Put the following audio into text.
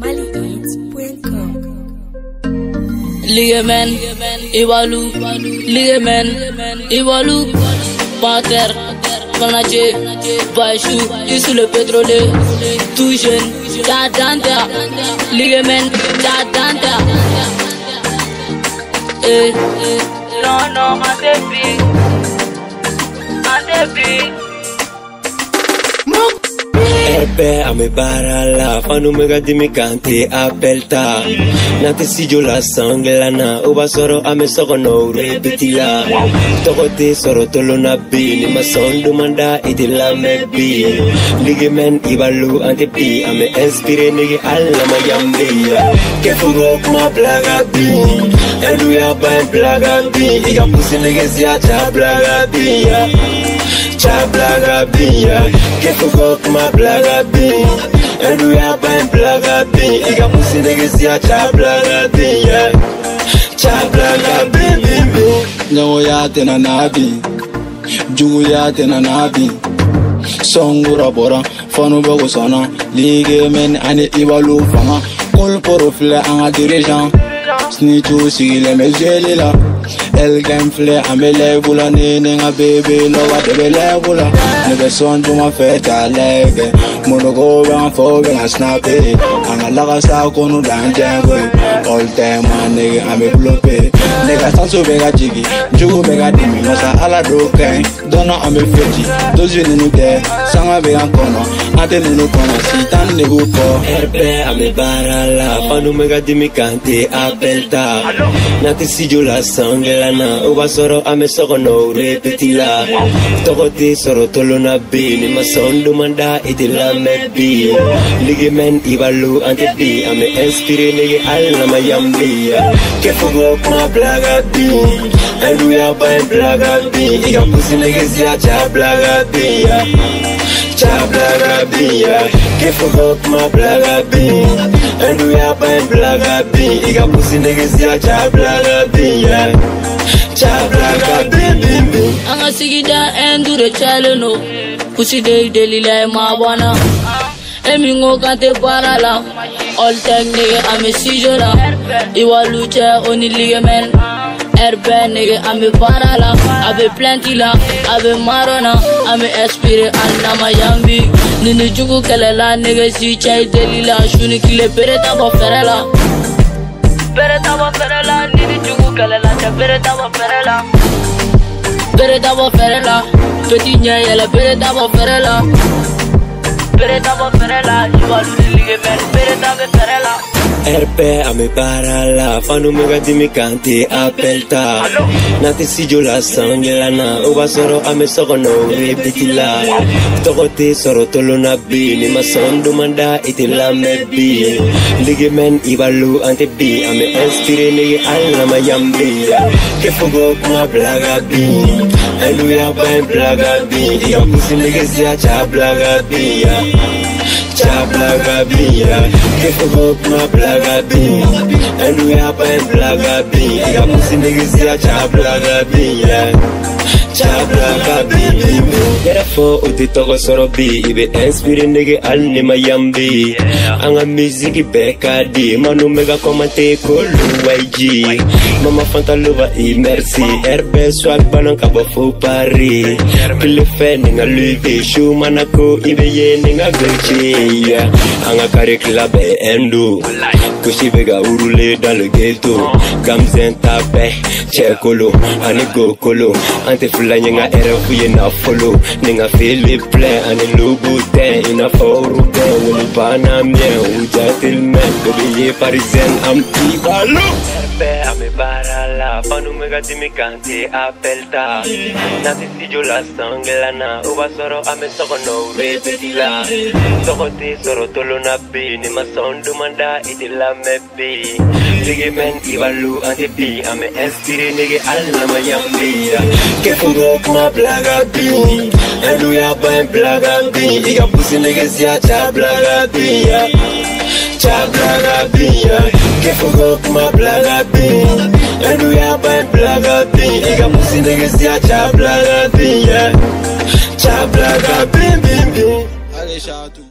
maliins.com. Ligemen, Iwalu, Ligemen, Iwalu, Panter, Panache, Baishu, issu le pétrole, tout jeune, Tadanta, Ligemen, Tadanta. Non, ma défi, Ebe ame barala, fanu mega dimi kante apelta. Nate sijo la sanglana, uba soro ame soko no repetila. Tokote soro tolo na bi, ni masondu manda iti la mebi. Ligemen ibalu ante bi, ame inspire nigi alla mayambia. Kefugo kuma plaga bi, elu ya bain plaga bi. Iga pusi nigi siya cha plaga bi ya. Cha plaga bi ya, kefugo kuma plaga bi. Elu ya bain plaga bi, iga pusi nigi siya cha plaga bi ya. Cha plaga bi bi bi. Nyawo ya tena nabi, jugu ya tena nabi. Songura bora, fanu bago sana. Ligemen ane Iwalu fama. Kol porofile anga dirigeant. Snichu sigile mezeli la. El gamefle ame levula nene nga bebe lowa debe levula. Nebe son juma feta lege. Monogo bang fo bang snape. Anga laga sa konu danjangwe. All time man nege ame blope. Nega sanso bega jigi, jugu bega dimi. Masa ala do keng, dona ame feji. Dozi nunu de, sanga bega kono. Ate nunu kono, sitan negu ko. Erbe ame barala, fanu mega dimi kante apelta. Nate sijo la sanglana, uba soro ame soko no repetila. Tokote soro tolo na bi, ni masondu manda iti la mebi. Ligemen Iwalu ante bi, ame inspire nigi alla mayambia. Kefugo kuma plaga bi, elu ya bain plaga bi. Iga pusi nigi siya cha plaga bi ya. Cha plaga bi ya, kefugo kuma plaga bi. Elu ya bain plaga bi, iga pusi nigi siya cha plaga bi ya. Cha plaga bi bi bi. Anga sigida endure chaleno, pusi de delila mabana. Emingo kante parala, all technique ame sijora. Iwalu che oni ligemen. Erbe nigga ame parala, abe plantila, abe marona, ame espire anna mayambi. Nini jugu kelela nigga si chay delila, shuni kile pereta bo ferela. Pereta bo ferela, nini jugu kelela, cha pereta bo ferela. Pereta bo ferela, petit nya yela pereta bo ferela. Pereta bo ferela, Iwalu ligemen, pereta bo ferela. Erbe ame barala, fanu mega dimi kante apelta. Nate sijo la sanglana, uba soro ame soko no repetila. Tokote soro tolo na bi, ni masondu manda iti la mebi. Ligemen Iwalu ante bi, ame inspire nigi alla mayambia. Kefugo kuma plaga bi, elu ya bain plaga bi. Iga pusi nigi siya cha plaga bi ya. Cha plaga bi ya, kefugo kuma plaga bi. Elu ya bain plaga bi, iga pusi nigi siya cha plaga bi ya. Cha plaga bi bi bi. Yera fo uti toko soro bi, ibe inspire nigi al ni mayambi. Anga miziki beka di, manu mega komante kolu YG. Mama fanta luva imersi, erbe swag banon kabo fu pari. Pile fe ninga luvi, shu manako ibe ye ninga vechi. Anga kare club endu, kushi vega urule dans le ghetto. Gamzen tape, chekolo, ane go kolo. Ante fula nyanga era fuye na follow. Ninga feel play, ane lubu ten, ina foru ten. Wili bana mien, uja til men, baby ye parisien, am Iwalu. Erbe ame barala, fanu mega dimi kante apelta. Nate sijo la sanglana, uba soro ame soko no repetila. Tokote soro tolo na bi, ni masondu manda iti la mebi. Ligemen Iwalu ante bi, ame inspire nigi alla mayambia. Kefugo kuma plaga bi, elu ya bain plaga bi. Iga pusi nigi siya cha plaga bi ya. Cha plaga bi ya, kefugo kuma plaga bi. Elu ya bain plaga bi, iga pusi nigi siya cha plaga bi ya. Cha plaga bi bi bi. Ale shatu.